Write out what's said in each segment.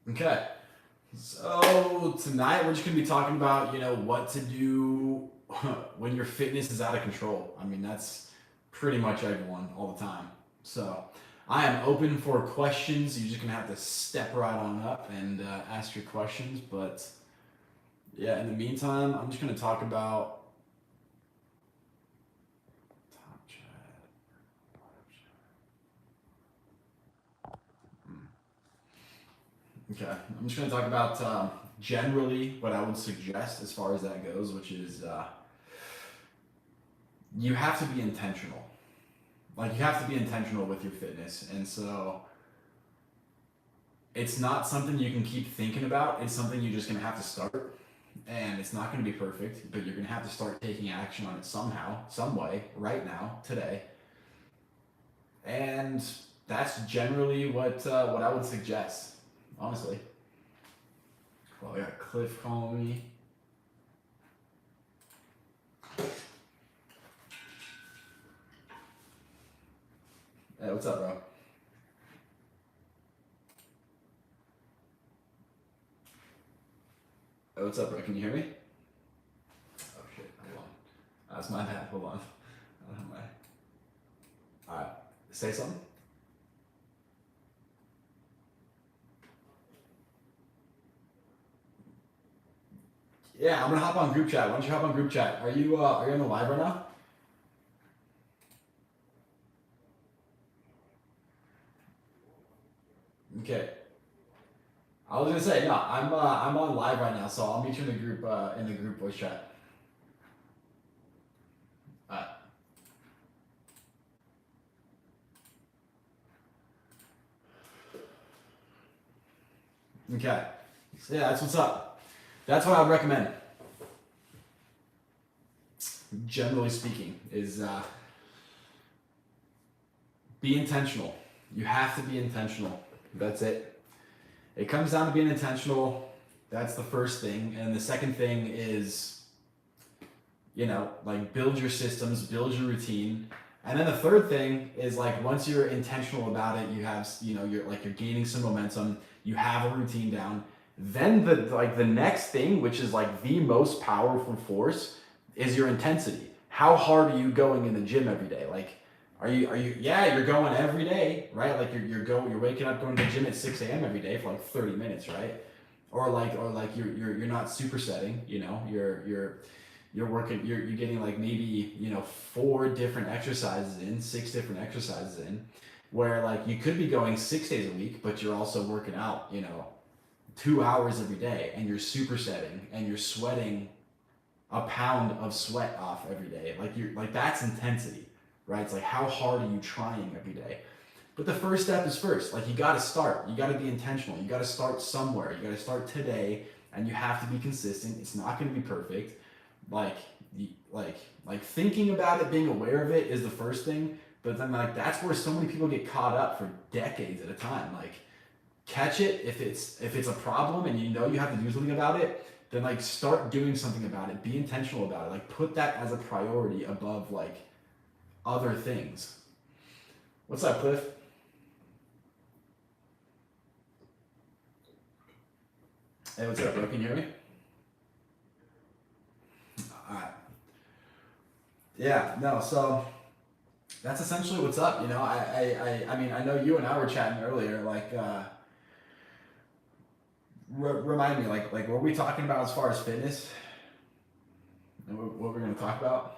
Okay. So tonight we're just gonna be talking about, what to do when your fitness is out of control. I mean, that's pretty much everyone all the time. So I am open for questions. You're just gonna have to step right on up and ask your questions. But yeah, in the meantime, I'm just gonna talk about top chat. Okay, I'm just gonna talk about generally what I would suggest as far as that goes, which is you have to be intentional. Like you have to be intentional with your fitness, and so it's not something you can keep thinking about. It's something you're just gonna have to start, and it's not gonna be perfect, but you're gonna have to start taking action on it somehow, some way, right now, today, and that's generally what I would suggest, honestly. Well, I got Cliff calling me. Hey, what's up, bro? Hey, what's up, bro? Can you hear me? Oh shit! Hold on. That's my bad. Hold on. I don't have my. All right. Say something. Yeah, I'm gonna hop on group chat. Why don't you hop on group chat? Are you on the live right now? Okay. I was gonna say no. I'm on live right now, so I'll meet you in the group voice chat. Uh, okay. So yeah, that's what's up. That's what I would recommend. Generally speaking, is be intentional. You have to be intentional. That's it. It comes down to being intentional. That's the first thing, and the second thing is like build your systems, build your routine. And then the third thing is like once you're intentional about it, you have you're gaining some momentum, you have a routine down. Then the next thing, which is like the most powerful force, is your intensity. How hard are you going in the gym every day? Like are you yeah, you're going every day, right? Like you're waking up going to the gym at 6 a.m. every day for like 30 minutes, right? Or like you're not supersetting, you're working you're getting like maybe 4 different exercises in 6 different exercises in, where like you could be going 6 days a week but you're also working out 2 hours every day and you're supersetting and you're sweating a pound of sweat off every day. Like you're like that's intensity, right? It's like how hard are you trying every day. But the first step is first. Like you got to start. You got to be intentional. You got to start somewhere. You got to start today, and you have to be consistent. It's not going to be perfect. Like, like, like thinking about it, being aware of it is the first thing. But then like that's where so many people get caught up for decades at a time. Like, catch it if it's a problem and you have to do something about it. Then like start doing something about it. Be intentional about it. Like put that as a priority above like other things. What's up, Cliff? Hey, what's up, bro? Can you hear me? All right. Yeah, no, so that's essentially what's up. I mean, I know you and I were chatting earlier. Like, remind me, like, what were we talking about as far as fitness? And what we're gonna talk about?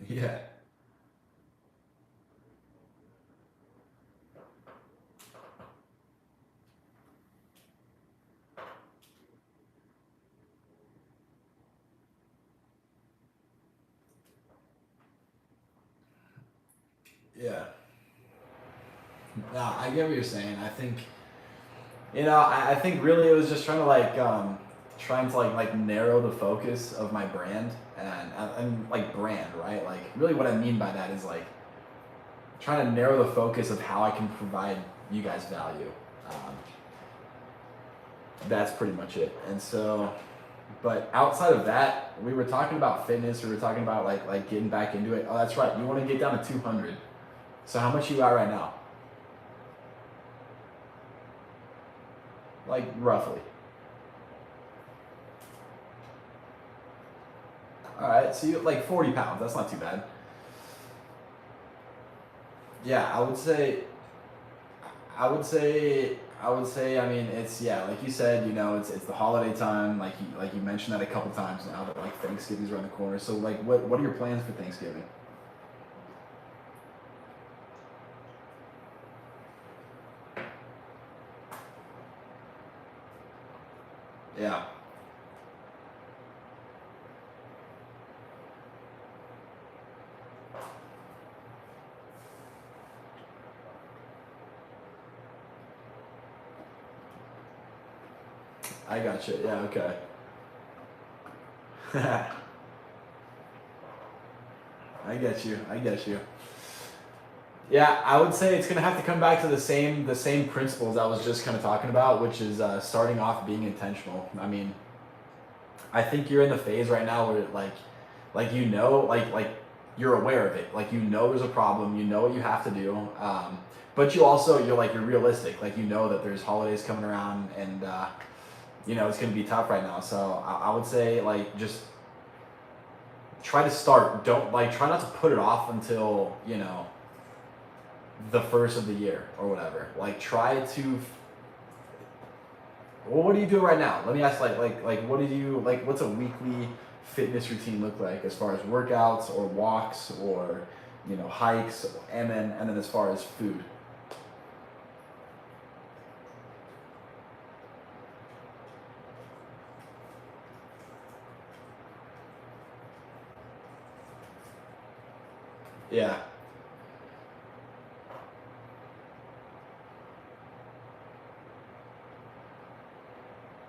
Yeah, yeah. No, I get what you're saying. I think, I think really it was just trying to trying to like narrow the focus of my brand and like brand, right? Like really what I mean by that is like trying to narrow the focus of how I can provide you guys value. Um, that's pretty much it. And so But outside of that, we were talking about fitness. We were talking about like getting back into it. Oh, that's right. You want to get down to 200. So how much you at right now? Like roughly. All right. So you like 40 pounds. That's not too bad. Yeah, I would say. I mean, it's yeah, like you said. It's the holiday time. Like you mentioned that a couple times now that like Thanksgiving's around the corner. So like, what are your plans for Thanksgiving? Yeah, I got you. Yeah, okay. I get you. I get you. Yeah, I would say it's gonna have to come back to the same principles I was just kind of talking about, which is starting off being intentional. I mean, I think you're in the phase right now where like you're aware of it. Like there's a problem. You know what you have to do. But you're realistic. Like that there's holidays coming around, and it's gonna be tough right now. So I would say like just try to start. Don't like try not to put it off until the first of the year or whatever. Like try to. Well, what do you do right now? Let me ask. Like what do you like? What's a weekly fitness routine look like as far as workouts or walks or hikes, and then as far as food? Yeah,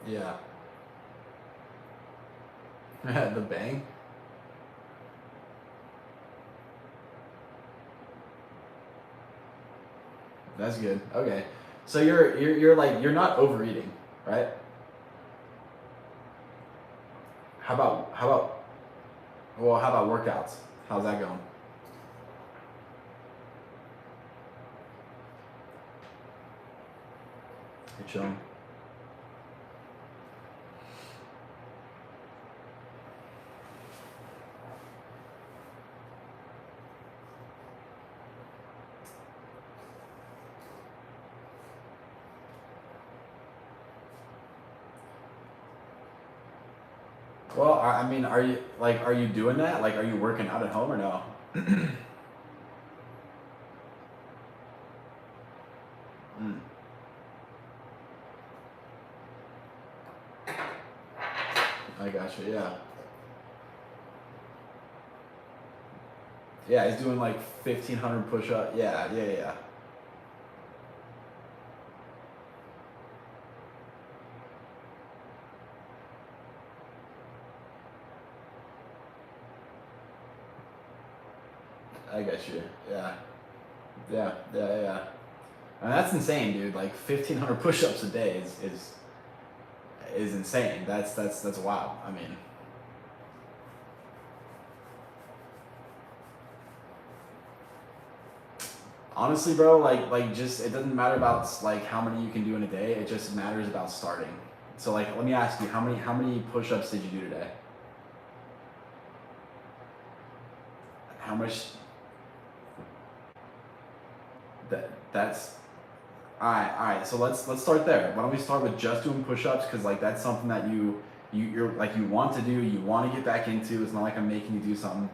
yeah. The bang. That's good. Okay, so you're like you're not overeating, right? How about how about workouts? How's that going? You're chilling. Well, I mean, are you doing that? Like, are you working out at home or no? Mm, I got you. Yeah, yeah. He's doing like 1,500 push up. Yeah, yeah, yeah. I got you. Yeah, yeah, yeah, yeah. And that's insane, dude. Like 1,500 push-ups a day is insane. That's wild. I mean, honestly, bro, like just it doesn't matter about like how many you can do in a day. It just matters about starting. So like, let me ask you, how many push-ups did you do today? How much? That's all right. So let's start there. Why don't we start with just doing push-ups? Because like that's something that you're like you want to do. You want to get back into. It's not like I'm making you do something.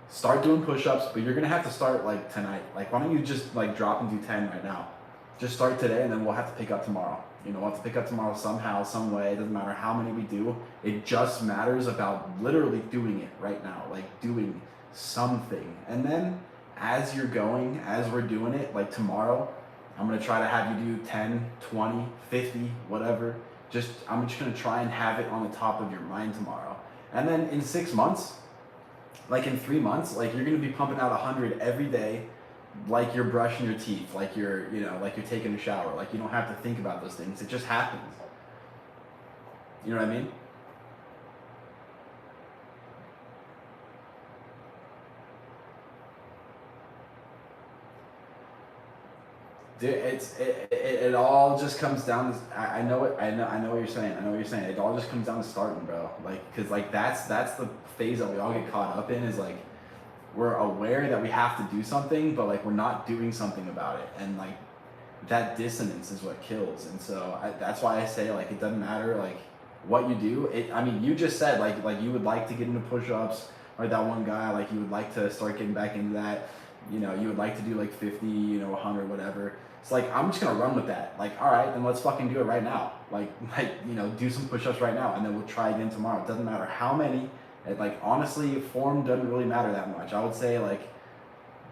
Start doing push-ups, but you're gonna have to start like tonight. Like why don't you just like drop and do 10 right now? Just start today, and then we'll have to pick up tomorrow. We'll have to pick up tomorrow somehow, some way. It doesn't matter how many we do. It just matters about literally doing it right now, like doing something. And then as you're going, as we're doing it, like tomorrow, I'm gonna try to have you do 10, 20, 50, whatever. I'm just gonna try and have it on the top of your mind tomorrow. And then in 6 months, like in 3 months, like you're gonna be pumping out 100 every day, like you're brushing your teeth, like like you're taking a shower. Like you don't have to think about those things. It just happens. You know what I mean? Dude, it all just comes down to I know it I know what you're saying. I know what you're saying. It all just comes down to starting, bro. Like, cause like that's the phase that we all get caught up in is like we're aware that we have to do something, but like we're not doing something about it, and like that dissonance is what kills. And so that's why I say like it doesn't matter like what you do. I mean, you just said like you would like to get into push-ups, or that one guy like you would like to start getting back into that. You know, you would like to do like 50, 100, whatever. It's like I'm just gonna run with that. Like, all right, then let's fucking do it right now. Like do some push-ups right now, and then we'll try again tomorrow. It doesn't matter how many. Like honestly, form doesn't really matter that much. I would say like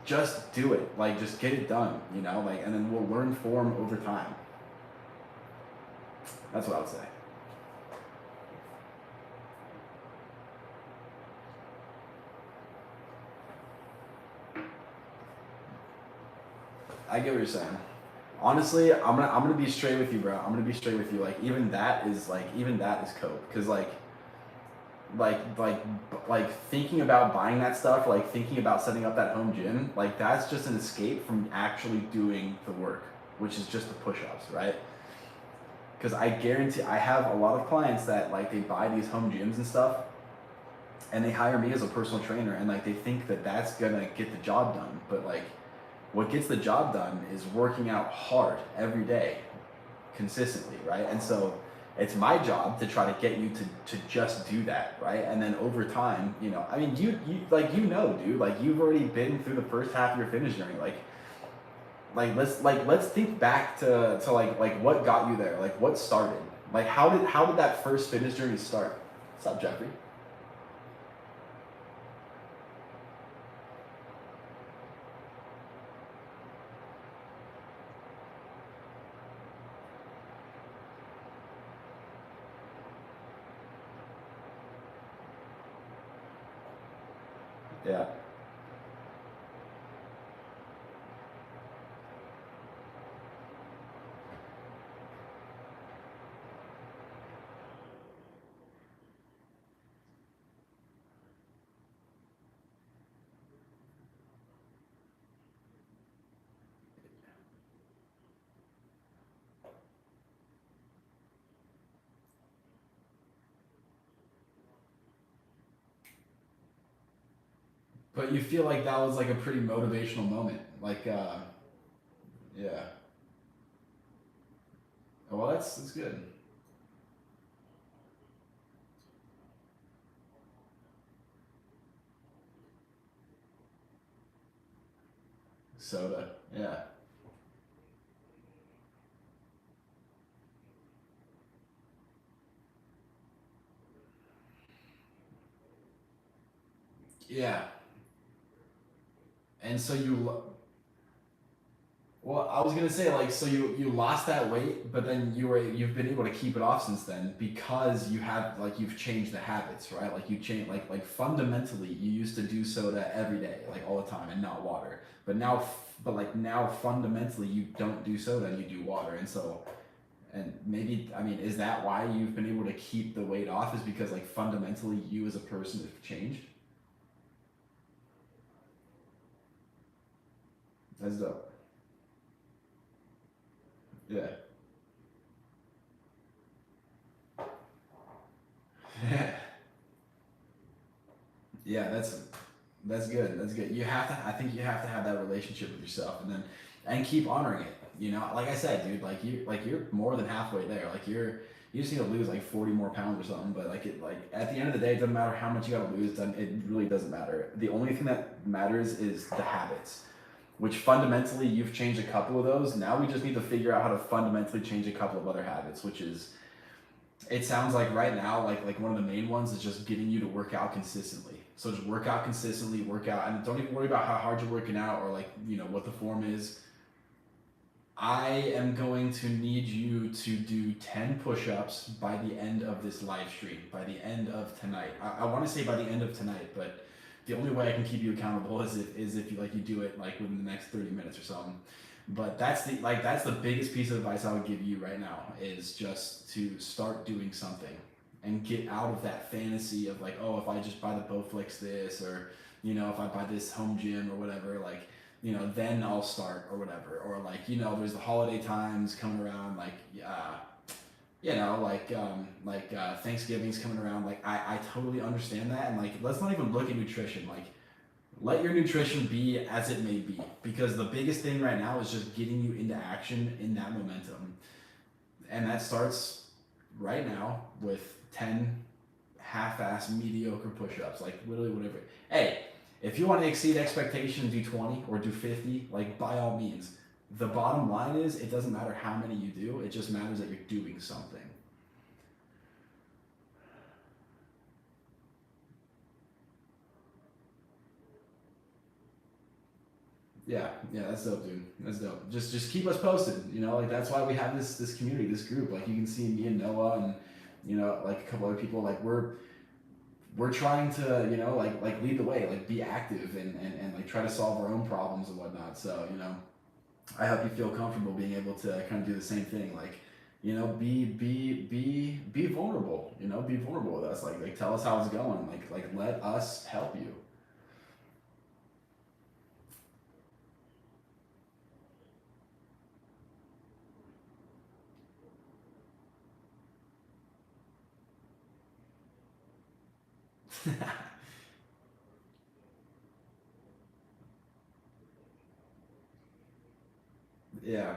just do it. Like just get it done. Like, and then we'll learn form over time. That's what I would say. I get what you're saying. Honestly, I'm gonna be straight with you, bro. I'm gonna be straight with you. Like even that is cope, because like like like thinking about buying that stuff, like thinking about setting up that home gym, like that's just an escape from actually doing the work, which is just the push-ups, right? Because I guarantee I have a lot of clients that like they buy these home gyms and stuff, and they hire me as a personal trainer, and like they think that that's gonna get the job done, but like what gets the job done is working out hard every day consistently, right? And so it's my job to try to get you to just do that, right? And then over time, I mean, you like, dude, like you've already been through the first half of your fitness journey. Let's think back to like what got you there, like what started, like how did that first fitness journey start? What's up, Jeffrey? Yeah. But you feel like that was like a pretty motivational moment, like yeah. Well, that's good. Soda, yeah. Yeah. And so well, I was gonna say like, so you lost that weight, but then you've been able to keep it off since then because you've changed the habits, right? Like you change like fundamentally you used to do soda every day, like all the time, and not water. But now fundamentally you don't do soda and you do water, and so and maybe, I mean, is that why you've been able to keep the weight off? Is because like fundamentally you as a person have changed? That's dope. Yeah. Yeah, that's good. That's good. You have to. I think you have to have that relationship with yourself, and keep honoring it. Like I said, dude, you're more than halfway there. Like you just need to lose like 40 more pounds or something. But like at the end of the day, it doesn't matter how much you gotta lose. It really doesn't matter. The only thing that matters is the habits, which fundamentally you've changed a couple of those. Now we just need to figure out how to fundamentally change a couple of other habits, which is, it sounds like right now, like one of the main ones is just getting you to work out consistently. So just work out consistently, work out, and don't even worry about how hard you're working out or like what the form is. I am going to need you to do 10 push-ups by the end of this live stream, by the end of tonight. I want to say by the end of tonight, but the only way I can keep you accountable is if you do it like within the next 30 minutes or something. But that's the biggest piece of advice I would give you right now, is just to start doing something and get out of that fantasy of like, oh, if I just buy the Bowflex this, or if I buy this home gym or whatever, like then I'll start or whatever. Or like, there's the holiday times coming around, like, Thanksgiving's coming around. Like, I totally understand that. And like, let's not even look at nutrition. Like, let your nutrition be as it may be, because the biggest thing right now is just getting you into action in that momentum. And that starts right now with 10 half-ass mediocre push-ups, like literally whatever. Hey, if you want to exceed expectations, do 20 or do 50, like by all means. The bottom line is it doesn't matter how many you do, it just matters that you're doing something. Yeah, that's dope, dude. That's dope. Just keep us posted. Like that's why we have this community, this group. Like you can see me and Noah and like a couple other people. Like we're trying to like lead the way, like be active and like try to solve our own problems and whatnot. So I hope you feel comfortable being able to kind of do the same thing. Like be vulnerable. Be vulnerable with us. Like tell us how it's going. Like let us help you. Yeah,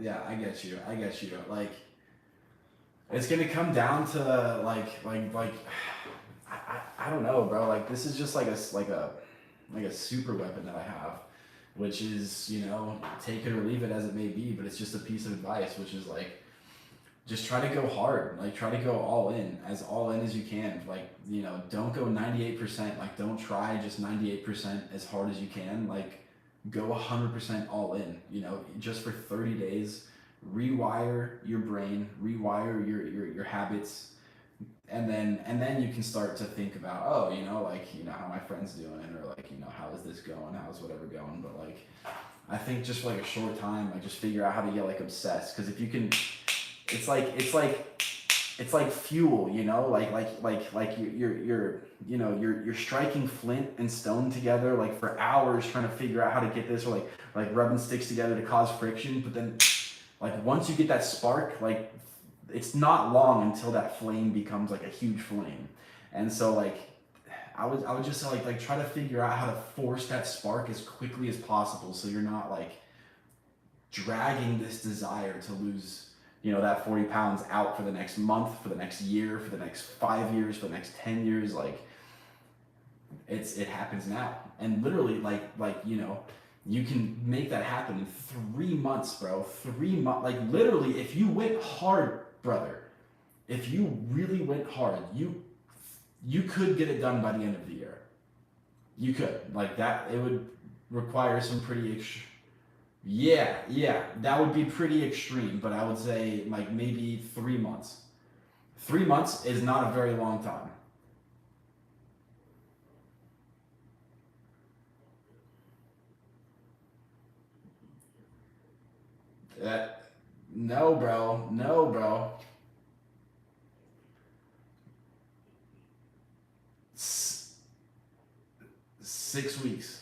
yeah. I get you. Like it's gonna come down to I don't know, bro. Like this is just like a super weapon that I have, which is take it or leave it as it may be. But it's just a piece of advice, which is like just try to go hard, like try to go all in as you can. Like don't go 98%. Like don't try just 98% as hard as you can. Like go 100% all in. Just for 30 days, rewire your brain, rewire your habits, and then you can start to think about, oh, how my friend's doing, or like how is this going, how's whatever going. But like I think just for like a short time, like just figure out how to get like obsessed, because if you can, it's like fuel, like you're striking flint and stone together like for hours trying to figure out how to get this, or like rubbing sticks together to cause friction. But then like once you get that spark, like it's not long until that flame becomes like a huge flame. And so like I would just say like try to figure out how to force that spark as quickly as possible, so you're not like dragging this desire to lose that 40 pounds out for the next month, for the next year, for the next 5 years, for the next 10 years. Like it happens now. And literally you can make that happen in 3 months, bro. 3 months. Like literally, if you went hard, brother, if you really went hard, you could get it done by the end of the year. You could. Like that, it would require some pretty yeah, that would be pretty extreme, but I would say like maybe 3 months. 3 months is not a very long time. That No, bro. No, bro. 6 weeks.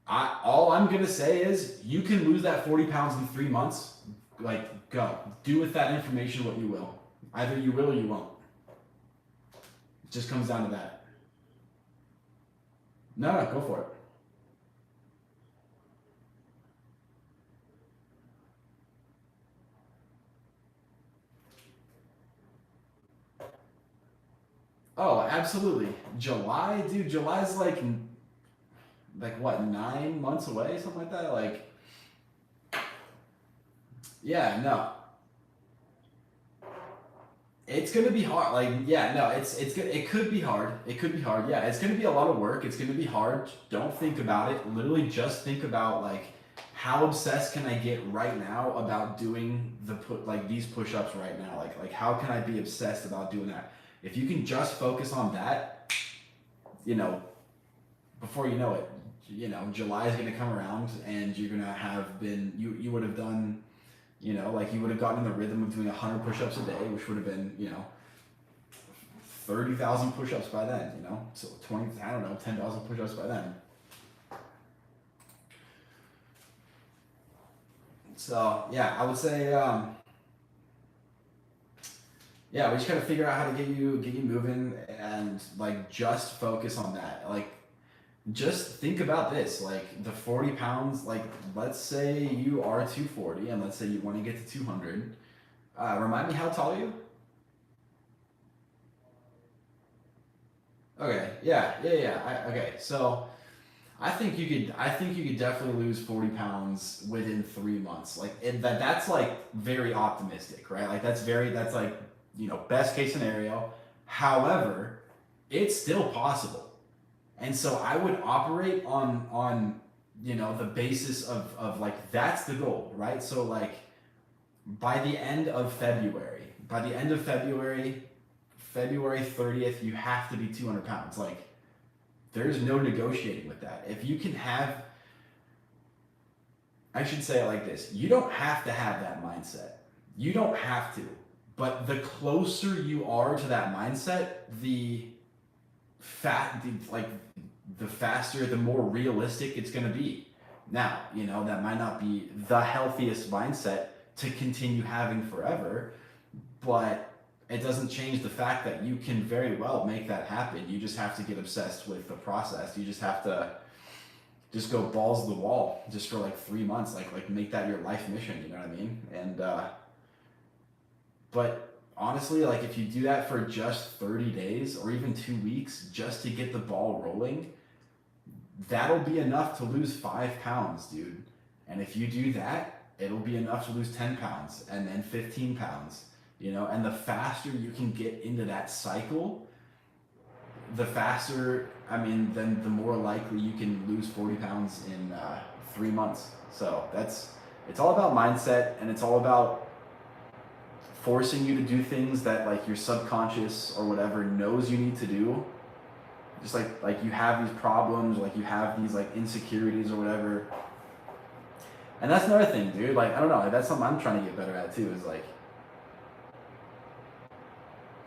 All I'm gonna say is you can lose that 40 pounds in 3 months. Like go. Do with that information what you will. Either you will or you won't. It just comes down to that. No, no, go for it. Oh, absolutely. July, dude. July's like what, 9 months away, something like that. Like, yeah, no, it's gonna be hard. Like, yeah, no, it's good. It could be hard. It could be hard. Yeah, it's gonna be a lot of work. It's gonna be hard. Don't think about it. Literally, just think about like how obsessed can I get right now about doing these push-ups right now. Like how can I be obsessed about doing that? If you can just focus on that, you know, before you know it, July is going to come around and you're going to have been, you would have done, like you would have gotten in the rhythm of doing 100 push-ups a day, which would have been, 30,000 push-ups by then, so 20, I don't know, 10,000 push-ups by then. So yeah, I would say, yeah, we just gotta figure out how to get you moving and like just focus on that. Like just think about this, like the 40 pounds, like let's say you are 240 and let's say you want to get to 200. Remind me, how tall are you? Okay, yeah. Okay, so I think you could definitely lose 40 pounds within 3 months. Like that's like very optimistic, right? Like that's like, best case scenario. However, it's still possible. And so I would operate on the basis of like that's the goal, right? So like by the end of February, February 30th, you have to be 200 pounds. Like there's no negotiating with that. If you can have, I should say it like this, you don't have to have that mindset. You don't have to. But the closer you are to that mindset, like the faster, the more realistic it's going to be. Now, that might not be the healthiest mindset to continue having forever, but it doesn't change the fact that you can very well make that happen. You just have to get obsessed with the process. You just have to just go balls to the wall just for like 3 months, like make that your life mission. You know what I mean? And but honestly, like if you do that for just 30 days or even 2 weeks just to get the ball rolling, that'll be enough to lose 5 pounds, dude. And if you do that, it'll be enough to lose 10 pounds and then 15 pounds, and the faster you can get into that cycle, the faster, I mean, then the more likely you can lose 40 pounds in 3 months. So it's all about mindset, and it's all about forcing you to do things that like your subconscious or whatever knows you need to do. Just like you have these problems, like you have these like insecurities or whatever. And that's another thing, dude. Like I don't know, like, that's something I'm trying to get better at too. Is like,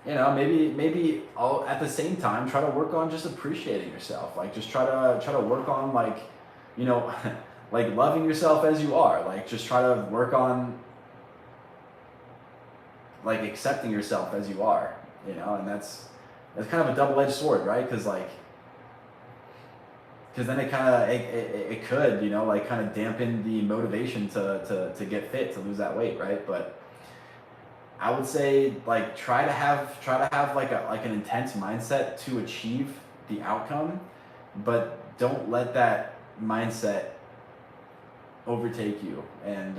maybe I'll at the same time try to work on just appreciating yourself. Like just try to work on like, you know, like loving yourself as you are. Like just try to work on like accepting yourself as you are. And that's kind of a double-edged sword, right? Because then it kind of it could like kind of dampen the motivation to get fit, to lose that weight, right? But I would say like try to have like an intense mindset to achieve the outcome, but don't let that mindset overtake you and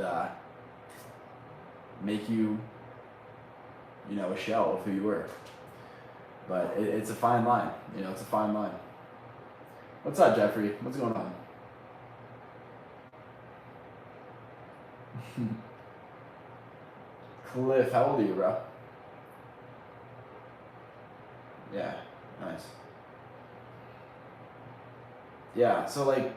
make you a shell of who you were. But it's a fine line. It's a fine line. What's up, Jeffrey? What's going on? Cliff, how old are you, bro? Yeah, nice. Yeah, so like,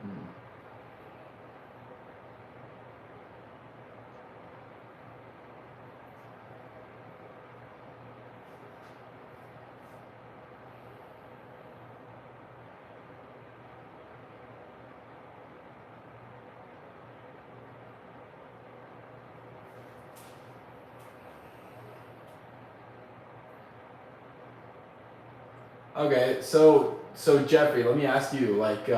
hmm. Okay, so Jeffrey, let me ask you, like,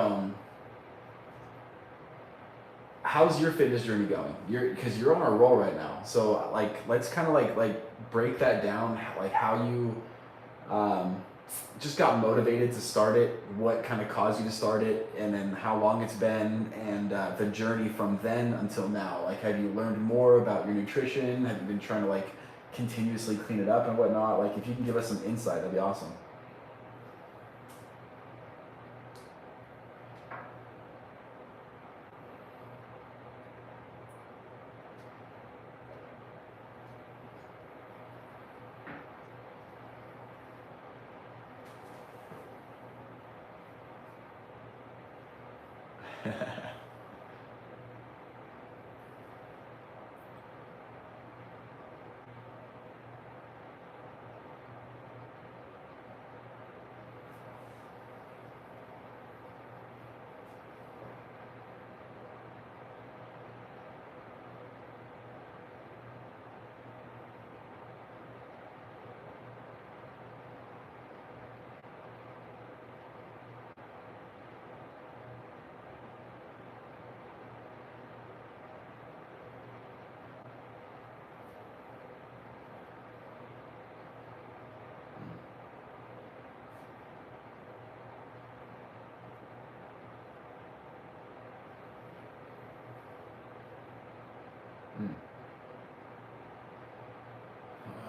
how's your fitness journey going? Because you're on a roll right now. So like, let's kind of like break that down, like how you um, just got motivated to start it, what kind of caused you to start it, and then how long it's been, and the journey from then until now. Like, have you learned more about your nutrition? Have you been trying to like continuously clean it up and whatnot? Like, if you can give us some insight, that'd be awesome. Mm.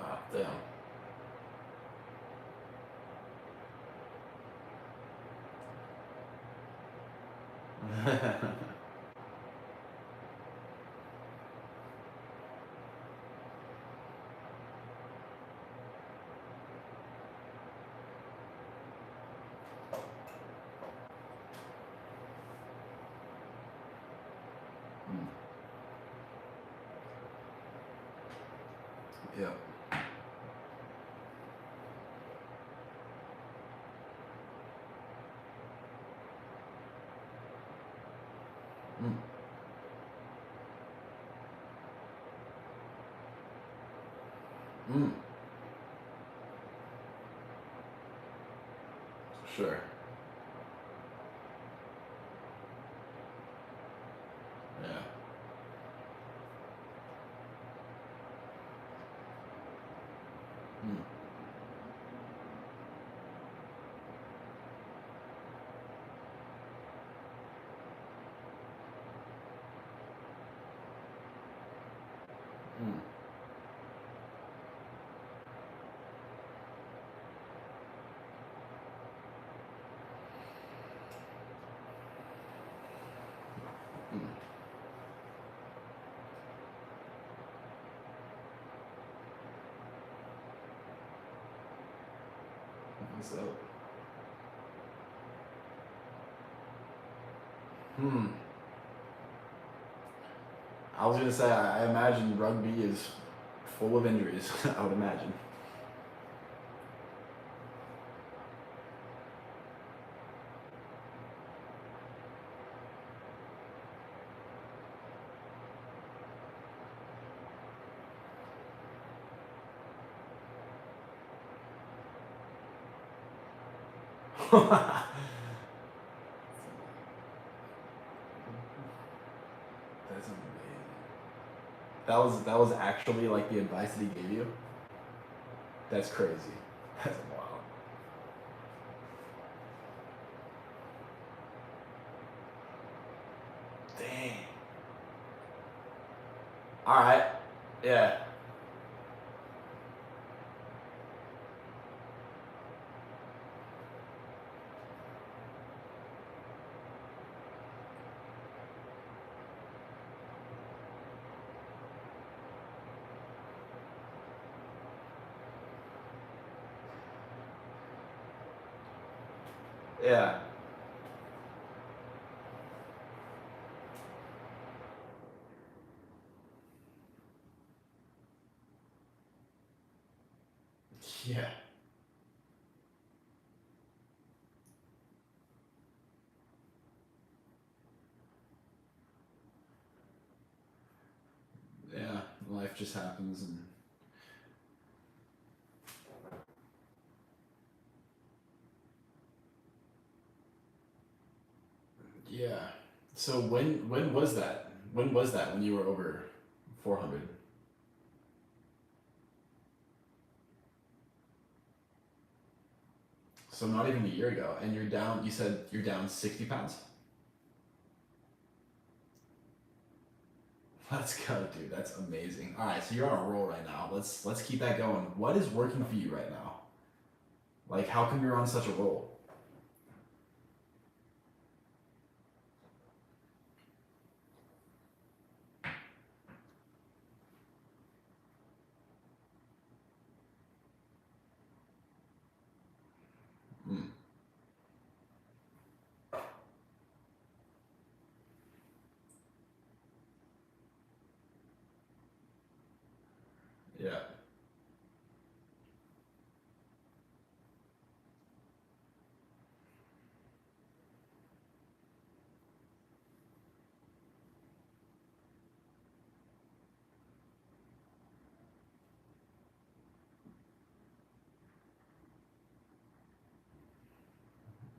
Ah, damn. Mm. Yeah. Mm. Mm. Sure. Yeah. Mm. Mm. Mm. So, hmm. I was gonna say, I imagine rugby is full of injuries. I would imagine. That's amazing. That was actually like the advice that he gave you. That's crazy. That's wild. Dang. All right. Yeah. Yeah. Yeah. Yeah. Life just happens, and yeah. So when was that? When was that? When you were over 400? So not even a year ago, and you're down. You said you're down 60 pounds. Let's go, dude. That's amazing. All right, so you're on a roll right now. Let's keep that going. What is working for you right now? Like, how come you're on such a roll? Mm, yeah.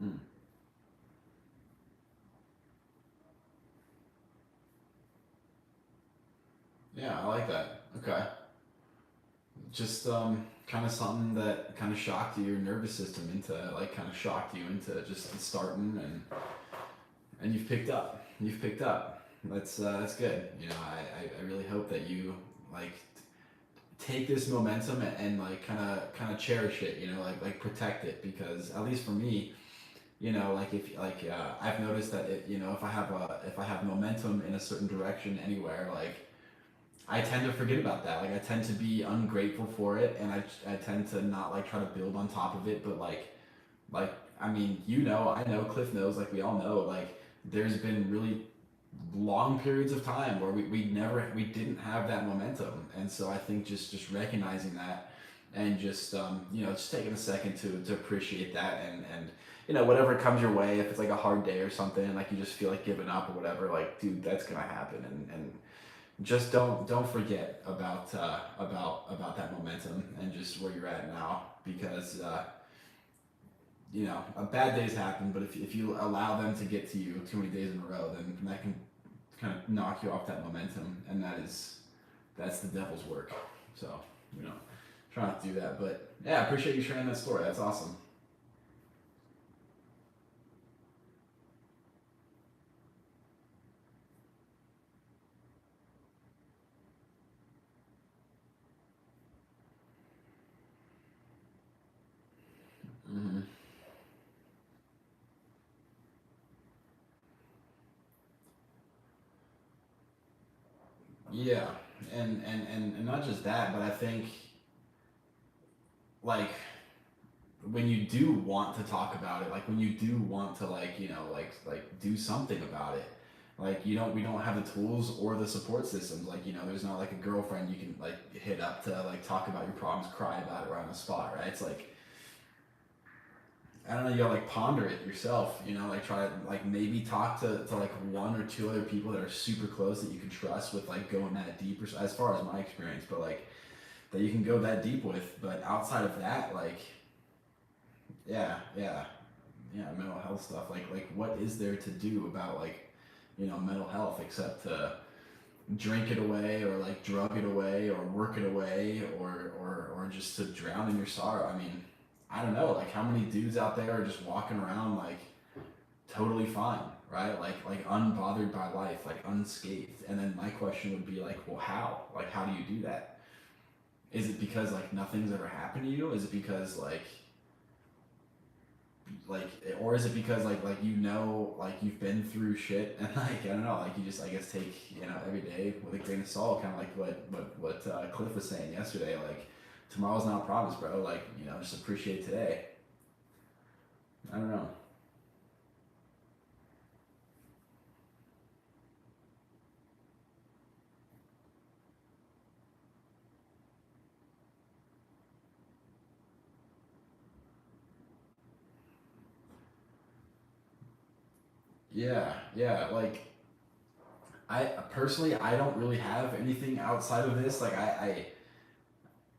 Mm, yeah, I like that. Okay. Just kind of something that kind of shocked your nervous system into like kind of shocked you into just starting and you've picked up. You've picked up. That's good. You know, I really hope that you like take this momentum and like kind of cherish it. You know, like protect it because at least for me, you know, like if like I've noticed that you know if I have momentum in a certain direction anywhere, like I tend to forget about that. Like I tend to be ungrateful for it, and I tend to not like try to build on top of it. But like I mean, you know, I know, Cliff knows, like we all know, like there's been really long periods of time where we didn't have that momentum, and so I think just recognizing that and just you know just taking a second to appreciate that and you know whatever comes your way if it's like a hard day or something and like you just feel like giving up or whatever like dude that's gonna happen and just don't forget about that momentum and just where you're at now because you know bad days happen but if you allow them to get to you too many days in a row then that can kind of knock you off that momentum and that's the devil's work so you know try not to do that but yeah I appreciate you sharing that story that's awesome. Hmm. Yeah, and not just that but I think like when you do want to talk about it, like when you do want to like you know like do something about it, like you don't we don't have the tools or the support systems. Like you know, there's not like a girlfriend you can like hit up to like talk about your problems, cry about it right on the spot, right? It's like I don't know, you gotta like ponder it yourself, you know, like try to like maybe talk to like one or two other people that are super close that you can trust with like going that deep, or, as far as my experience, but like that you can go that deep with. But outside of that, like yeah, yeah, yeah, mental health stuff. Like what is there to do about like you know mental health except to drink it away or like drug it away or work it away or just to drown in your sorrow. I mean, I don't know. Like how many dudes out there are just walking around like totally fine, right? Like unbothered by life, like unscathed. And then my question would be like, well, how? Like how do you do that? Is it because like nothing's ever happened to you? Is it because like or is it because like you know like you've been through shit and like I don't know like you just I guess take you know every day with a grain of salt kind of like what Cliff was saying yesterday like tomorrow's not promised bro like you know just appreciate today. I don't know. Yeah, yeah, like I personally I don't really have anything outside of this like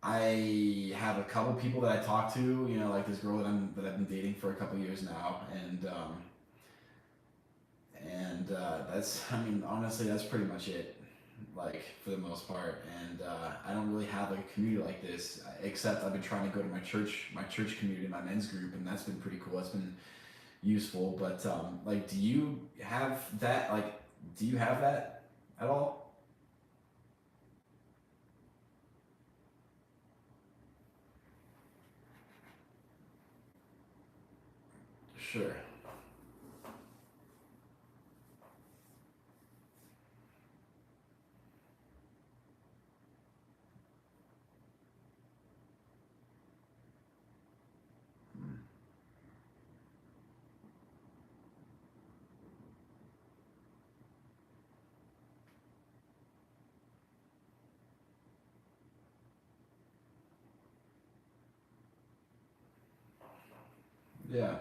I have a couple people that I talk to you know like this girl that I've been dating for a couple years now And that's, I mean, honestly, that's pretty much it, like for the most part. And I don't really have like a community like this, except I've been trying to go to my church community, my men's group, and that's been pretty cool. That's been useful. But like, do you have that? Like, do you have that at all? Sure. Mm. Yeah.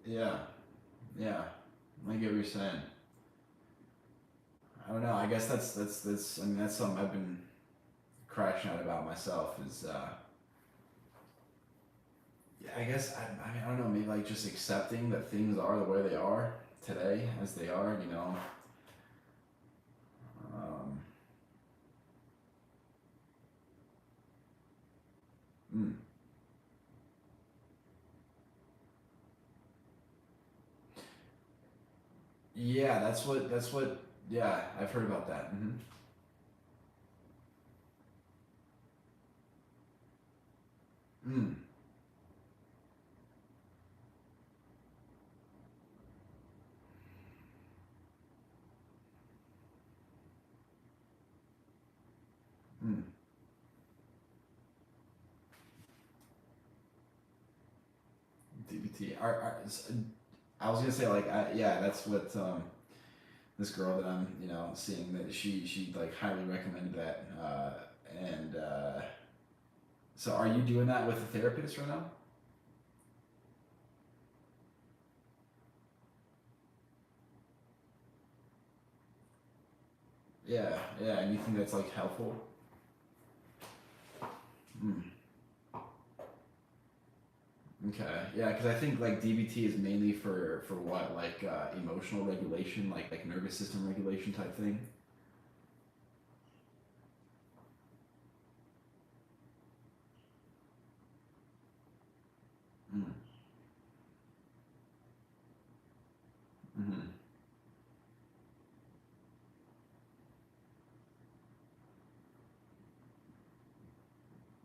Yeah. Yeah. I get what you're saying. I don't know. I guess that's. I mean, that's something I've been crashing out about myself. Is yeah, I guess I mean I don't know, maybe like just accepting that things are the way they are today as they are, you know. Um, mm, yeah, that's what yeah, I've heard about that. Mm-hmm. Mm, mm. DBT. I was gonna say like yeah, that's what this girl that I'm seeing that she like highly recommended that and so are you doing that with a therapist right now? Yeah, yeah, and you think that's like helpful? Mm. Okay, yeah, because I think like DBT is mainly for what like emotional regulation, like nervous system regulation type thing. Mm. Mm-hmm.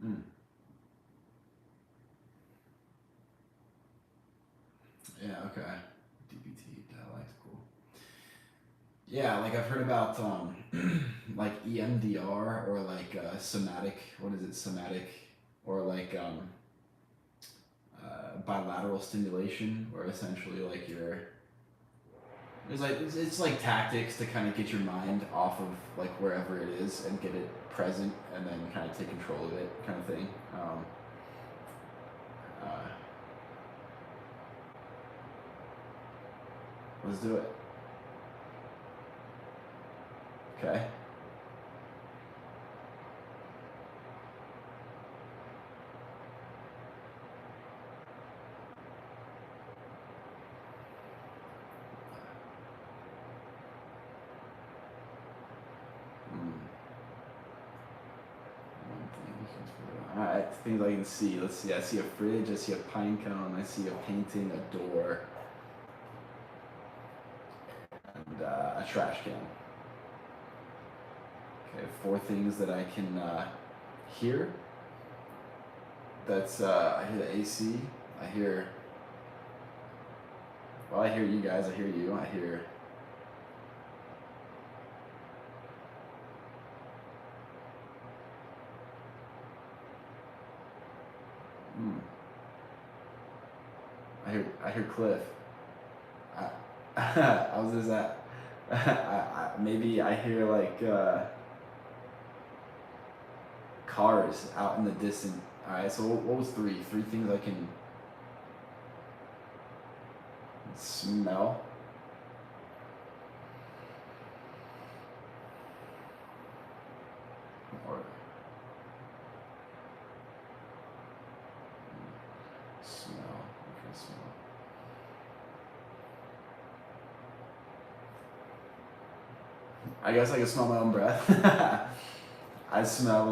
Mm. Yeah. Okay. DBT dialect's cool. Yeah, like I've heard about like EMDR or like somatic. What is it? Somatic or like bilateral stimulation, where essentially like you're there's like it's like tactics to kind of get your mind off of like wherever it is and get it present and then kind of take control of it kind of thing. Uh, let's do it. Okay. Mm, one thing you can all right, things I can see. Let's see. I see a fridge. I see a pine cone. I see a painting, a door, and a trash can. Okay, four things that I can hear. That's I hear the AC. I hear. Well, I hear you guys. I hear you. I hear. Mm, I hear Cliff. I, I was just at. Maybe I hear like cars out in the distance. All right. So what was three? Three things I can smell. I guess I can smell my own breath. I smell,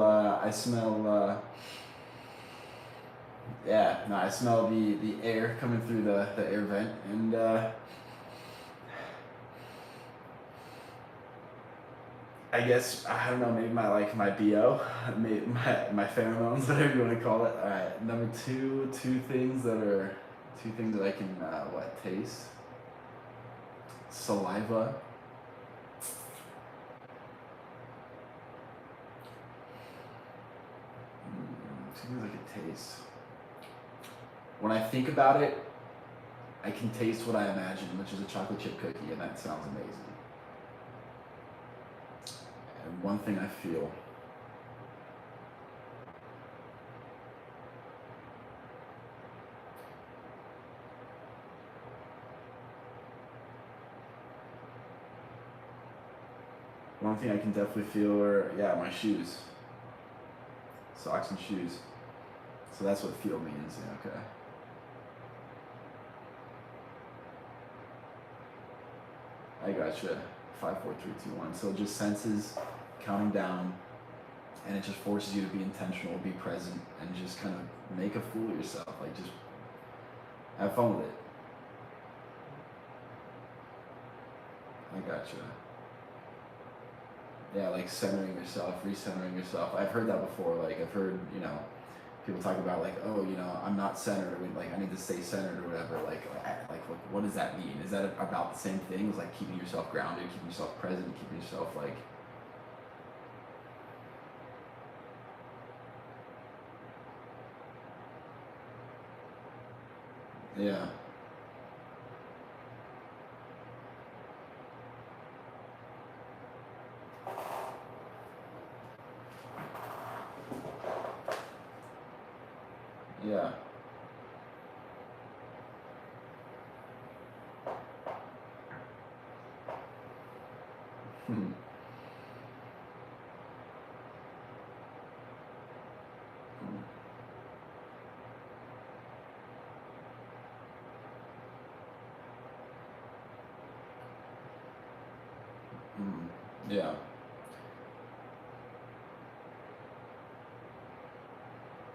yeah, no, I smell the air coming through the air vent, and I guess, I don't know, maybe my BO, maybe my pheromones, whatever you want to call it. All right, number two things that I can, taste? Saliva. Two things I can taste. When I think about it, I can taste what I imagine, which is a chocolate chip cookie, and that sounds amazing. And one thing I feel, one thing I can definitely feel are, yeah, my shoes, socks and shoes. So that's what feel means. Yeah, okay. I gotcha. 5, 4, 3, 2, 1. So just senses, counting down, and it just forces you to be intentional, be present, and just kind of make a fool of yourself. Like, just have fun with it. I gotcha. Yeah, like centering yourself, recentering yourself. I've heard that before. Like, I've heard, people talk about, like, oh, I'm not centered, or like I need to stay centered or whatever. Like what does that mean? Is that about the same thing as like keeping yourself grounded, keeping yourself present, keeping yourself like? Yeah. Yeah. Hmm. Hmm. Yeah.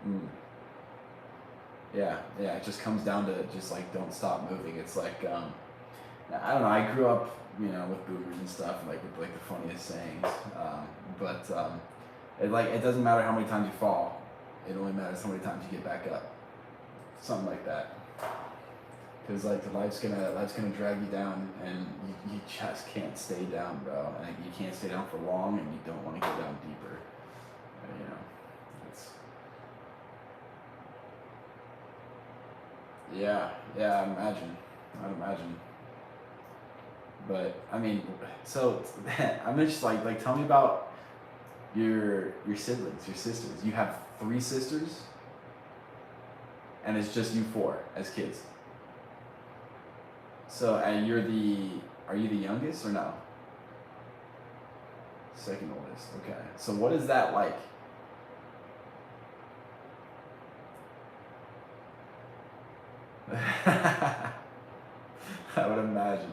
Mm. Yeah, yeah, it just comes down to just like don't stop moving. It's like, I don't know. I grew up, with boomers and stuff, and like with like the funniest sayings. But it doesn't matter how many times you fall. It only matters how many times you get back up. Something like that. Because like the life's gonna drag you down, and you just can't stay down, bro. And you can't stay down for long, and you don't want to go down deeper. You know, it's yeah, yeah. I'd imagine. But I mean, so I'm just like tell me about your siblings, your sisters. You have 3 sisters, and it's just you 4 as kids. So and are you the youngest or no? Second oldest. Okay. So what is that like? I would imagine.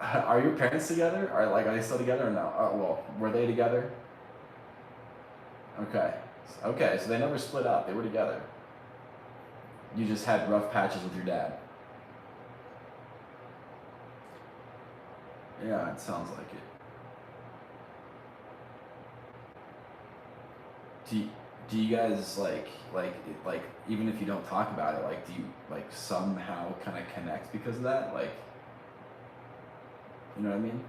Are your parents together? Are they still together or no? Well, were they together? Okay. Okay, so they never split up. They were together. You just had rough patches with your dad. Yeah, it sounds like it. Do you, do you guys like even if you don't talk about it, like do you like somehow kind of connect because of that? Like, you know what I mean?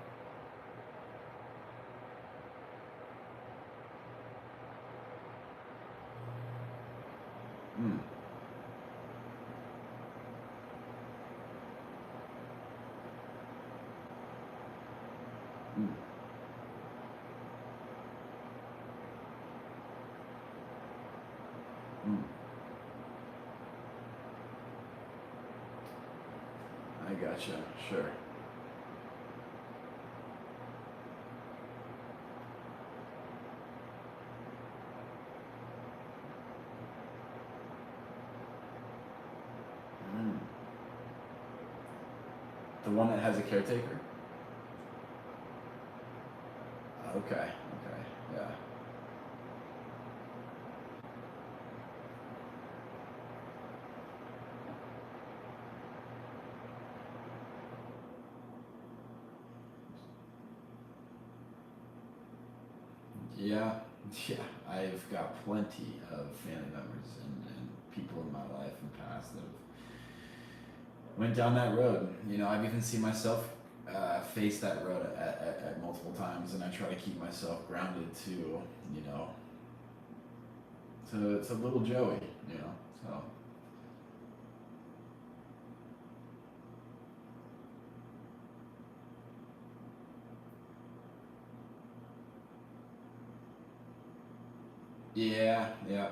Mm, mm, mm. I gotcha. Sure. Mm. The one that has a caretaker? Okay, okay, yeah. Yeah, yeah. I've got plenty of family members and people in my life in the past that have went down that road. You know, I've even seen myself face that road at multiple times, and I try to keep myself grounded to, you know, to little Joey, you know. So yeah, yeah,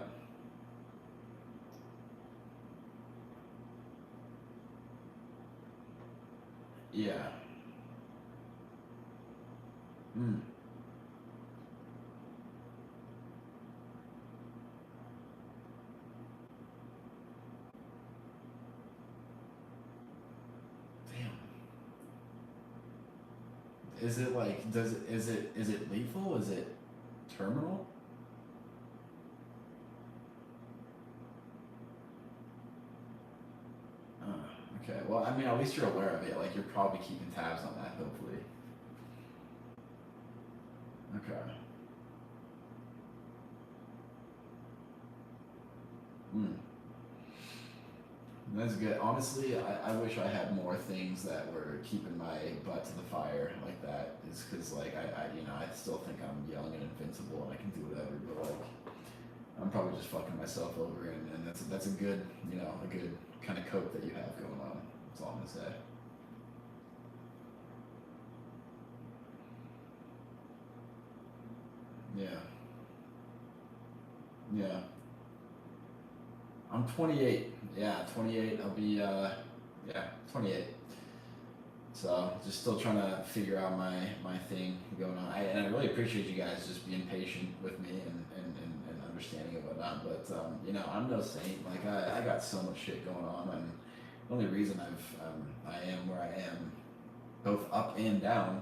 yeah. Mm, damn. Is it like is it lethal? Is it terminal? Uh, okay. Well, I mean, at least you're aware of it. Like you're probably keeping tabs on that. Hopefully. Okay. Mm. That's good. Honestly, I wish I had more things that were keeping my butt to the fire like that. Is because like you know I still think I'm young and invincible and I can do whatever, but like I'm probably just fucking myself over, and that's a good, you know, a good kind of cope that you have going on. That's all I'm gonna say. Yeah, yeah. I'm 28. Yeah, 28. I'll be yeah, 28. So just still trying to figure out my thing going on. And I really appreciate you guys just being patient with me and understanding and whatnot. But you know, I'm no saint. Like I got so much shit going on, and the only reason I am where I am, both up and down,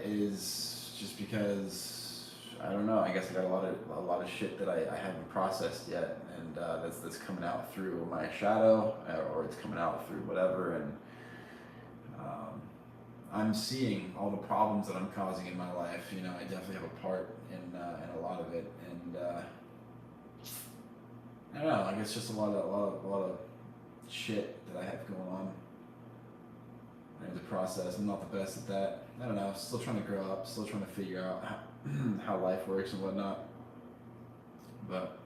is just because I don't know. I guess I got a lot of shit that I haven't processed yet, and that's coming out through my shadow, or it's coming out through whatever, and um, I'm seeing all the problems that I'm causing in my life. You know, I definitely have a part in a lot of it, and I don't know. I guess just a lot of shit that I have going on. I have to process. I'm not the best at that. I don't know. Still trying to grow up. Still trying to figure out how life works and whatnot. But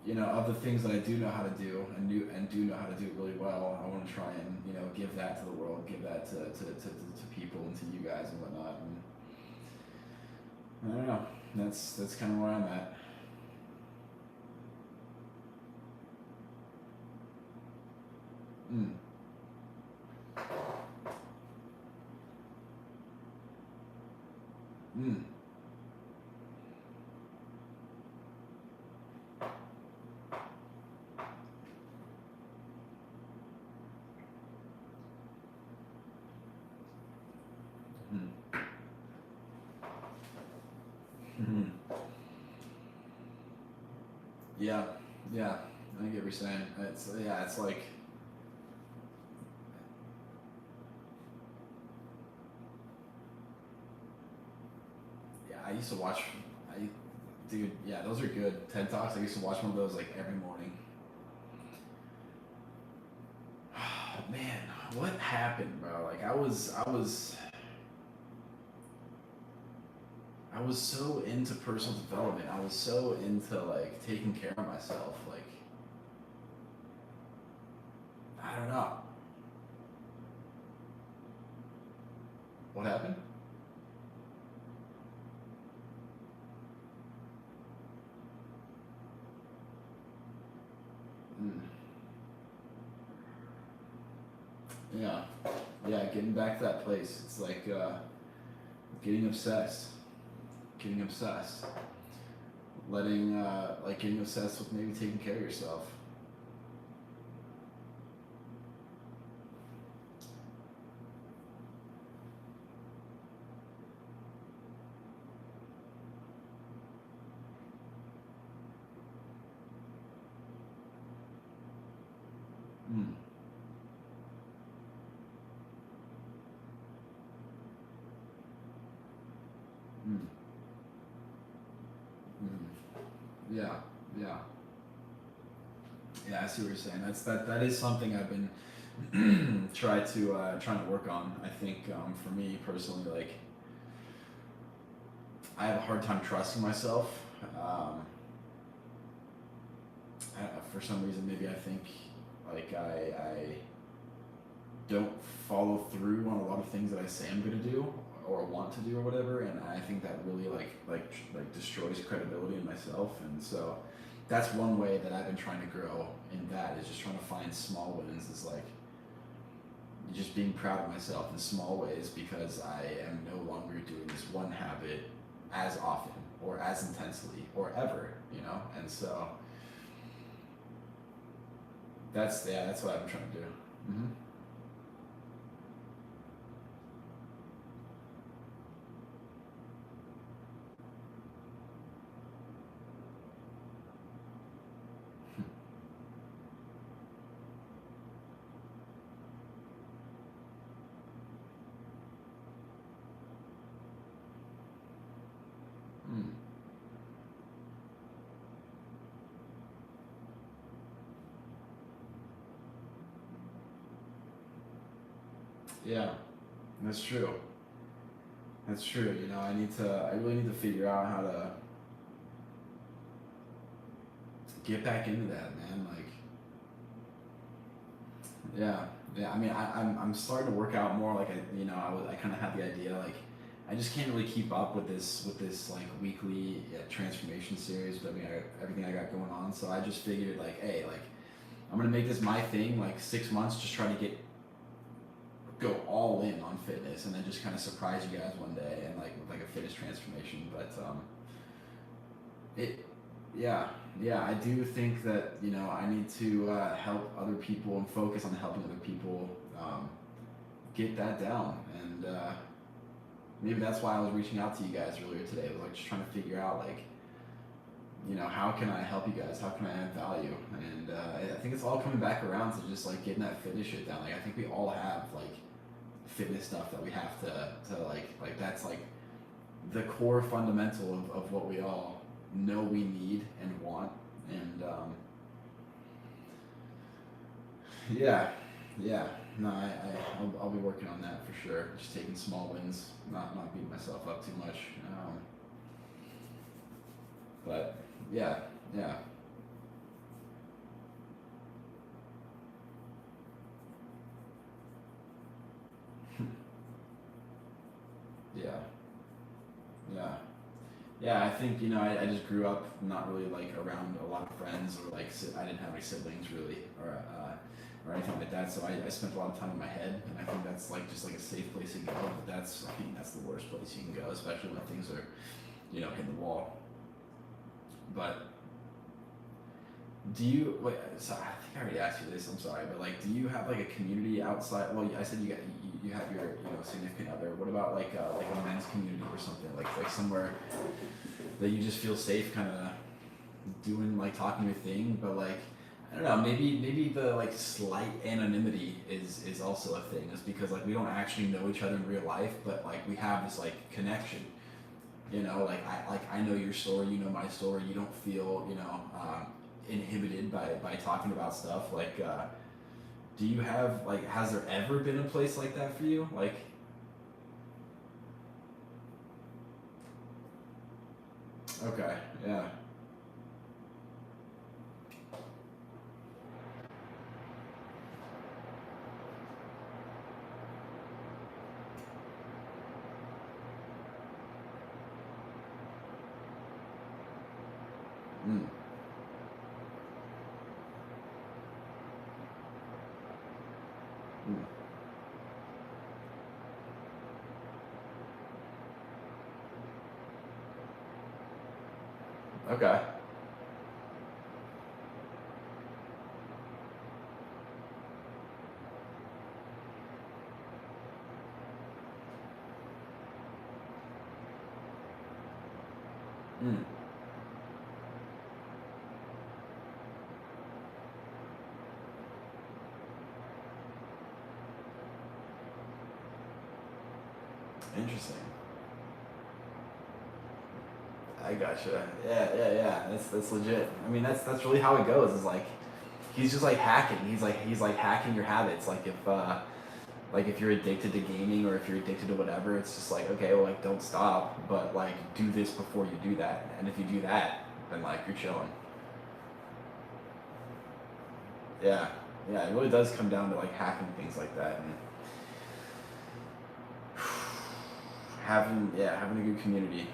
you know, of the things that I do know how to do and do know how to do it really well, I want to try and, you know, give that to the world, give that to people and to you guys and whatnot. And I don't know. That's kind of where I'm at. Mm, mm, mm, mm. Yeah, yeah. I get what you're saying. It's yeah. It's like yeah. I used to watch. I dude. Yeah, those are good TED talks. I used to watch one of those like every morning. Man, what happened, bro? Like I was so into personal development. I was so into like taking care of myself. Like I don't know what happened. Mm, yeah, yeah. Getting back to that place. It's like getting obsessed. Getting obsessed. Letting like getting obsessed with maybe taking care of yourself. Yeah, yeah, yeah. I see what you're saying. That is something I've been trying to work on. I think for me personally, like I have a hard time trusting myself. Um, for some reason, maybe I think like I don't follow through on a lot of things that I say I'm gonna do or want to do or whatever, and I think that really like destroys credibility in myself, and so that's one way that I've been trying to grow in that is just trying to find small wins. Is like just being proud of myself in small ways because I am no longer doing this one habit as often or as intensely or ever, you know, and so that's what I've been trying to do. Hmm. Mm. Yeah, that's true. That's true. You know, I really need to figure out how to get back into that, man. Like, yeah, yeah. I mean, I'm starting to work out more. Like, I kind of had the idea. Like, I just can't really keep up with this like weekly transformation series with everything I got going on. So I just figured like, hey, like I'm gonna make this my thing. Like 6 months, just try to go all in on fitness, and then just kind of surprise you guys one day and like with like a fitness transformation. But it yeah, yeah, I do think that I need to help other people and focus on helping other people get that down, and maybe that's why I was reaching out to you guys earlier today. I was like just trying to figure out like how can I help you guys, how can I add value, and I think it's all coming back around to just like getting that fitness shit down. Like I think we all have like fitness stuff that we have to like that's like the core fundamental of what we all know we need and want, and yeah, yeah. No, I'll be working on that for sure. Just taking small wins, not beating myself up too much. But yeah, yeah, yeah, yeah. Yeah, I think I just grew up not really like around a lot of friends or like I didn't have any siblings really or anything like that. So I spent a lot of time in my head, and I think that's like just like a safe place to go. But I think that's the worst place you can go, especially when things are hitting the wall. But do you wait? So I think I already asked you this. I'm sorry, but like, do you have like a community outside? Well, I said you have your significant other. What about like a men's community or something like somewhere that you just feel safe, kind of doing like talking your thing, but like I don't know, maybe the like slight anonymity is also a thing. Is because like we don't actually know each other in real life, but like we have this like connection. Like I know your story, you know my story. You don't feel inhibited by talking about stuff. Like, do you have like has there ever been a place like that for you? Like, okay, yeah, mm, mm. Okay, mm. Interesting. I gotcha. Yeah. That's legit. I mean, that's really how it goes. Is like he's just like hacking. He's like hacking your habits. Like if you're addicted to gaming or if you're addicted to whatever, it's just like okay, well like don't stop, but like do this before you do that. And if you do that, then like you're chilling. Yeah, yeah. It really does come down to like hacking things like that and having a good community.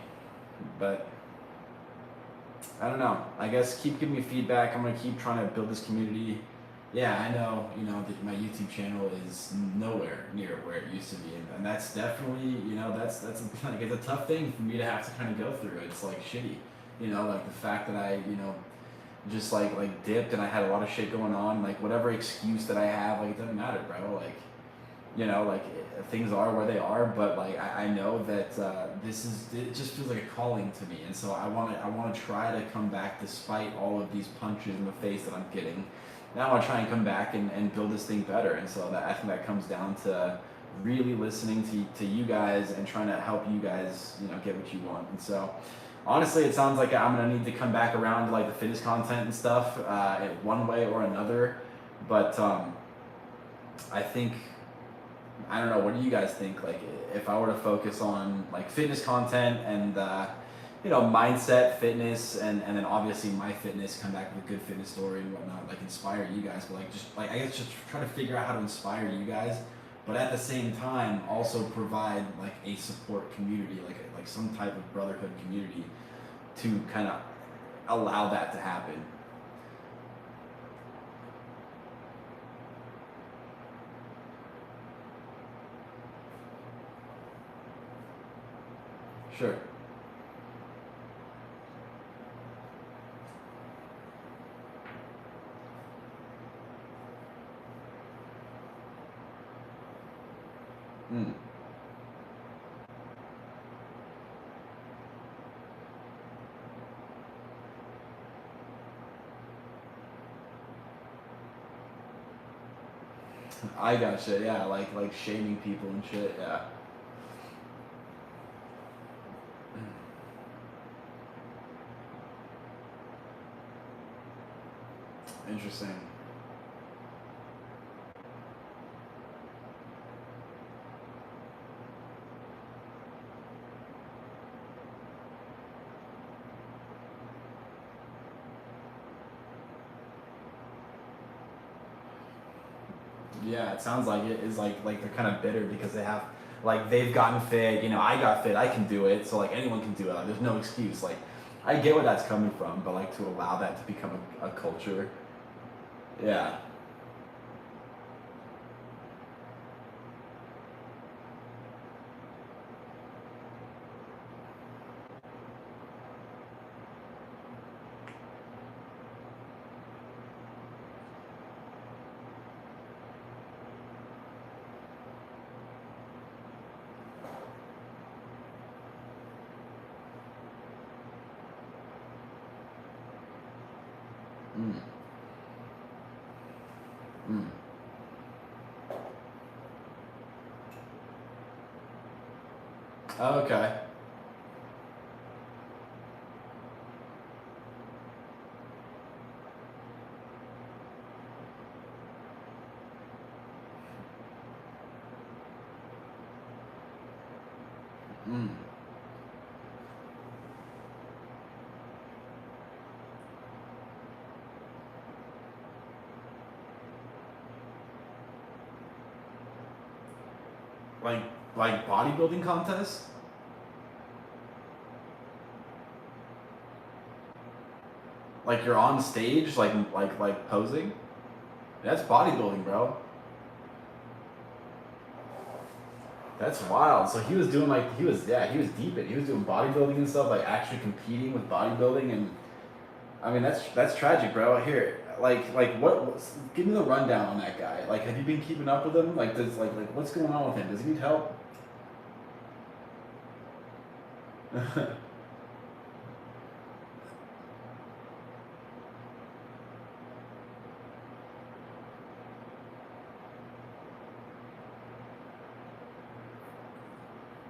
But I don't know. I guess keep giving me feedback. I'm gonna keep trying to build this community. Yeah, I know. You know that my YouTube channel is nowhere near where it used to be, and that's definitely that's like it's a tough thing for me to have to kind of go through. It's like shitty, like the fact that I just like dipped and I had a lot of shit going on. Like whatever excuse that I have, like it doesn't matter, bro. Like like things are where they are, but like I know that it just feels like a calling to me, and so I want to try to come back despite all of these punches in the face that I'm getting. Now I want to try and come back and build this thing better, and so that I think that comes down to really listening to you guys and trying to help you guys get what you want, and so. Honestly, it sounds like I'm gonna need to come back around to like the fitness content and stuff in one way or another, but I think I don't know. What do you guys think? Like, if I were to focus on like fitness content and mindset, fitness, and then obviously my fitness, come back with a good fitness story and whatnot, like inspire you guys. But like, just like I guess just try to figure out how to inspire you guys, but at the same time also provide like a support community, like some type of brotherhood community to kind of allow that to happen. Sure. Mm. I gotcha. Yeah, like shaming people and shit. Yeah. Interesting. Yeah, it sounds like it is like they're kind of bitter because they've gotten fit. I got fit. I can do it. So like anyone can do it. Like, there's no excuse. Like I get where that's coming from, but like to allow that to become a culture. Yeah. Mm. Mm. Okay. Mm. Like like bodybuilding contests. Like you're on stage, like posing. That's bodybuilding, bro. That's wild. So he was doing he was deep in. He was doing bodybuilding and stuff, like actually competing with bodybuilding, and I mean that's tragic, bro. Here, give me the rundown on that guy. Like, have you been keeping up with him? Like, does like what's going on with him? Does he need help?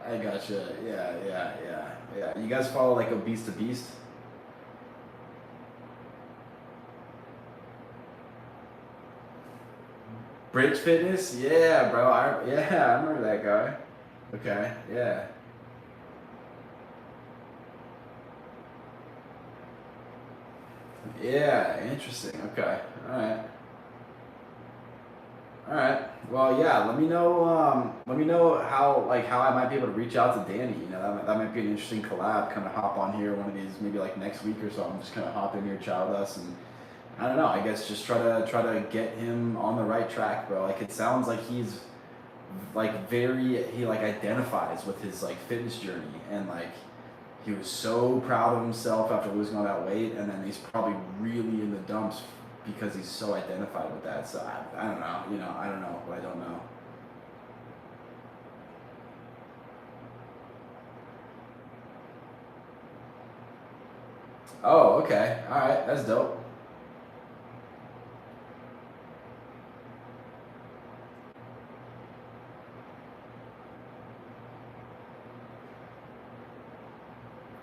I gotcha. Yeah, yeah, yeah, yeah. You guys follow like Obese to Beast? Bridge Fitness? Yeah, bro. Yeah, I remember that guy. Okay, yeah. Yeah, interesting. Okay. All right. All right. Well, yeah. Let me know. Let me know how I might be able to reach out to Danny. You know, that might be an interesting collab. Kind of hop on here one of these, maybe like next week or something. Just kind of hop in here, chat with us, and I don't know. I guess just try to get him on the right track, bro. Like it sounds like he's like he like identifies with his like fitness journey, and like he was so proud of himself after losing all that weight, and then he's probably really in the dumps because he's so identified with that. So I don't know. You know, I don't know what I don't know. Oh, okay. All right. That's dope.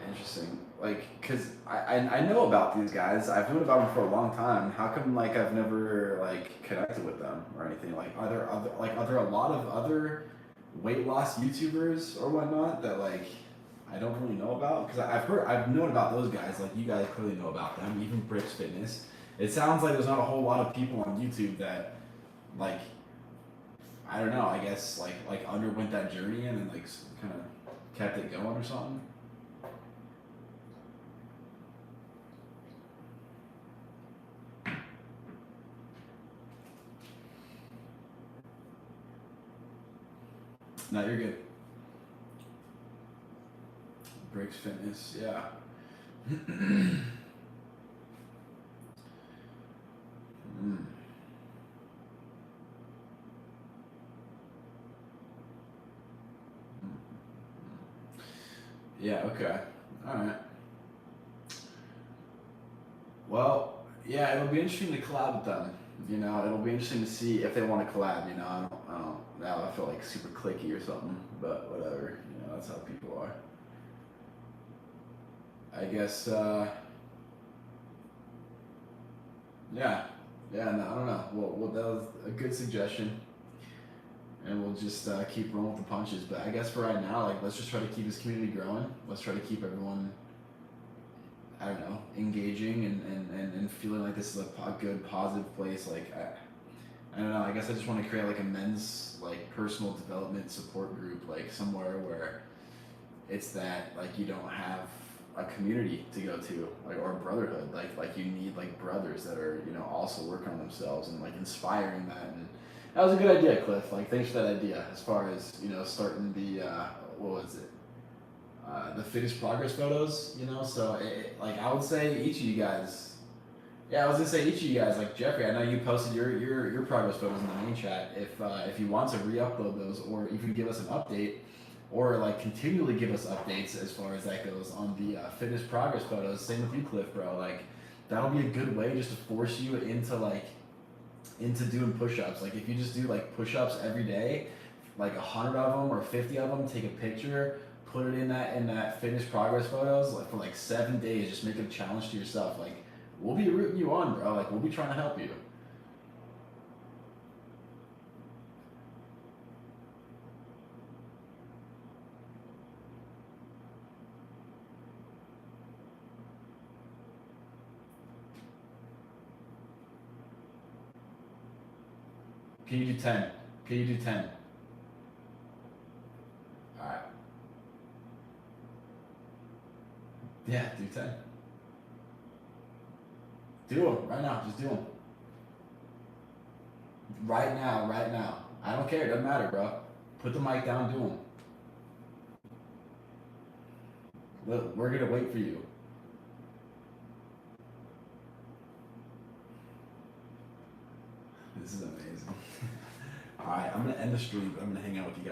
Interesting. Like, cause I know about these guys. I've known about them for a long time. How come like I've never like connected with them or anything? Like, are there a lot of other weight loss YouTubers or whatnot that like I don't really know about? Because I've known about those guys. Like you guys clearly know about them. Even Bricks Fitness. It sounds like there's not a whole lot of people on YouTube that like I don't know. I guess like underwent that journey and then like kind of kept it going or something. No, you're good. Bricks Fitness, yeah. Mm. Yeah, okay. All right. Well, yeah, it'll be interesting to collab with them. You know, it'll be interesting to see if they want to collab. You know, I don't. Now I feel like super clicky or something, but whatever. You know, that's how people are. I guess. Yeah, yeah. No, I don't know. Well, that was a good suggestion, and we'll just keep rolling with the punches. But I guess for right now, like, let's just try to keep this community growing. Let's try to keep everyone I don't know, engaging and feeling like this is a good, positive place. Like, I don't know, I guess I just want to create like a men's, like, personal development support group, like, somewhere where it's that, like, you don't have a community to go to, like, or a brotherhood. Like you need, like, brothers that are, you know, also working on themselves and, like, inspiring that. And that was a good idea, Cliff. Like, thanks for that idea as far as, you know, starting the, what was it? The finished progress photos, you know. So like I would say each of you guys, yeah, I was gonna say each of you guys, like Jeffrey, I know you posted your progress photos in the main chat. If you want to re-upload those, or even give us an update, or like continually give us updates as far as that goes on the finished progress photos. Same with you, Cliff, bro. Like that'll be a good way just to force you into doing push-ups. Like if you just do like push-ups every day, like 100 of them or 50 of them, take a picture, put it in that finished progress photos like for like 7 days. Just make it a challenge to yourself. Like we'll be rooting you on, bro. Like we'll be trying to help you. Can you do 10? Can you do 10? All right. Yeah, do 10. Do them right now. Just do them right now. Right now. I don't care. It doesn't matter, bro. Put the mic down. Do them. Look, we're gonna wait for you. This is amazing. All right, I'm gonna end the stream, but I'm gonna hang out with you guys.